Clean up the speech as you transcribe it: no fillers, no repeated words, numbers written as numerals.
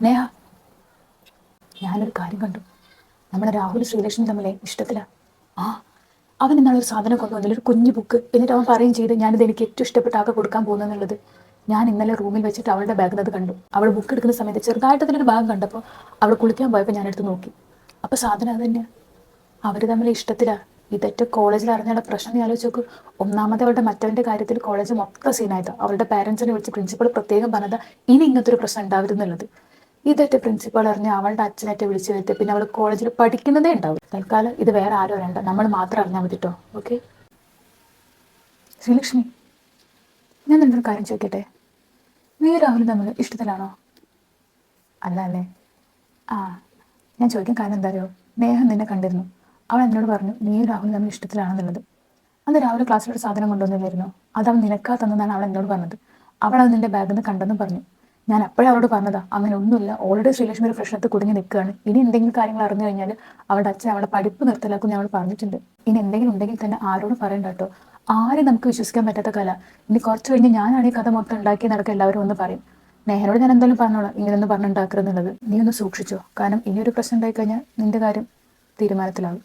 നേഹ, ഞാനൊരു കാര്യം കണ്ടു. നമ്മുടെ രാഹുൽ ശ്രീലക്ഷ്മി തമ്മിലെ ഇഷ്ടത്തിലാ. ആ, അവൻ ഇന്നാളൊരു സാധനം കൊണ്ടുവന്നില്ല, ഒരു കുഞ്ഞു ബുക്ക്. എന്നിട്ട് അവൻ പറയുകയും ചെയ്ത് ഞാനിത് എനിക്ക് ഏറ്റവും ഇഷ്ടപ്പെട്ട ആൾക്ക് കൊടുക്കാൻ പോകുന്നെന്നുള്ളത്. ഞാൻ ഇന്നലെ റൂമിൽ വെച്ചിട്ട് അവളുടെ ബാഗിൽ അത് കണ്ടു. അവൾ ബുക്ക് എടുക്കുന്ന സമയത്ത് ചെറുതായിട്ട് അതിലൊരു ഭാഗം കണ്ടപ്പോൾ അവൾ കുളിക്കാൻ പോയപ്പോൾ ഞാനെടുത്ത് നോക്കി. അപ്പോൾ സാധനം അത് തന്നെയാണ്. അവർ തമ്മിൽ ഇഷ്ടത്തിലാ. ഇതൊറ്റ കോളേജിൽ അറിഞ്ഞാൽ പ്രശ്നം നീ ആലോചിച്ച് നോക്ക്. ഒന്നാമത് അവളുടെ മറ്റവൻ്റെ കാര്യത്തിൽ കോളേജ് മൊത്തം സീനായതാ. അവളുടെ പാരൻസിനെ വിളിച്ച് പ്രിൻസിപ്പൾ പ്രത്യേകം പറഞ്ഞതാ ഇനി ഇങ്ങനത്തെ ഒരു പ്രശ്നം ഉണ്ടാവരുന്നുള്ളത്. ഇതൊക്കെ പ്രിൻസിപ്പൾ അറിഞ്ഞ് അവളുടെ അച്ഛനേറ്റ് വിളിച്ചു വരുത്തി പിന്നെ അവൾ കോളേജിൽ പഠിക്കുന്നതേ ഉണ്ടാവും. തൽക്കാലം ഇത് വേറെ ആരും അറിയണ്ട, നമ്മൾ മാത്രം അറിഞ്ഞാൽ മതി കേട്ടോ. ഓക്കെ ശ്രീലക്ഷ്മി, ഞാൻ നിന്നൊരു കാര്യം ചോദിക്കട്ടെ? നീ രാഹുലും തമ്മിൽ ഇഷ്ടത്തിലാണോ? അല്ല അല്ലേ? ആ, ഞാൻ ചോദിക്കാൻ കാരണം എന്താ അറിയോ? നേഹ നിന്നെ കണ്ടിരുന്നു. അവൾ എന്നോട് പറഞ്ഞു നീ രാഹുൽ തമ്മിൽ ഇഷ്ടത്തിലാണെന്നുള്ളത്. അന്ന് രാവിലെ ക്ലാസ്സിലൊരു സാധനം കൊണ്ടുവന്നില്ലായിരുന്നോ? അതവൻ നിനക്കാ തന്നതാണ് അവൾ എന്നോട് പറഞ്ഞത്. അവൾ അത് നിന്റെ ബാഗിൽ നിന്ന് കണ്ടെന്നും പറഞ്ഞു. ഞാൻ അപ്പോഴേ അവളോട് പറഞ്ഞതാ അങ്ങനെ ഒന്നുമില്ല, ഓൾറെഡി ശ്രീലക്ഷ്മി ഒരു പ്രശ്നത്തിൽ കുടുങ്ങി നിൽക്കുകയാണ്. ഇനി എന്തെങ്കിലും കാര്യങ്ങൾ അറിഞ്ഞു കഴിഞ്ഞാൽ അവളുടെ അച്ഛൻ അവളുടെ പഠിപ്പ് നിർത്തലാക്കും ഞാൻ അവൾ പറഞ്ഞിട്ടുണ്ട്. ഇനി എന്തെങ്കിലും ഉണ്ടെങ്കിൽ തന്നെ ആരോടും പറയണ്ട കേട്ടോ. ആരും നമുക്ക് വിശ്വസിക്കാൻ പറ്റാത്ത കല. ഇനി കുറച്ച് കഴിഞ്ഞ് ഞാനാണ് ഈ കഥ മൊത്തം ഉണ്ടാക്കി നടക്കുക, എല്ലാവരും ഒന്ന് പറയും. നേഹനോട് ഞാൻ എന്തായാലും പറഞ്ഞോളാം ഇങ്ങനെയൊന്നും പറഞ്ഞുണ്ടാക്കരുതെന്നുള്ളത്. നീ ഒന്ന് സൂക്ഷിച്ചോ, കാരണം ഇനിയൊരു പ്രശ്നം ഉണ്ടായിക്കഴിഞ്ഞാൽ നിന്റെ കാര്യം തീരുമാനത്തിലാവും.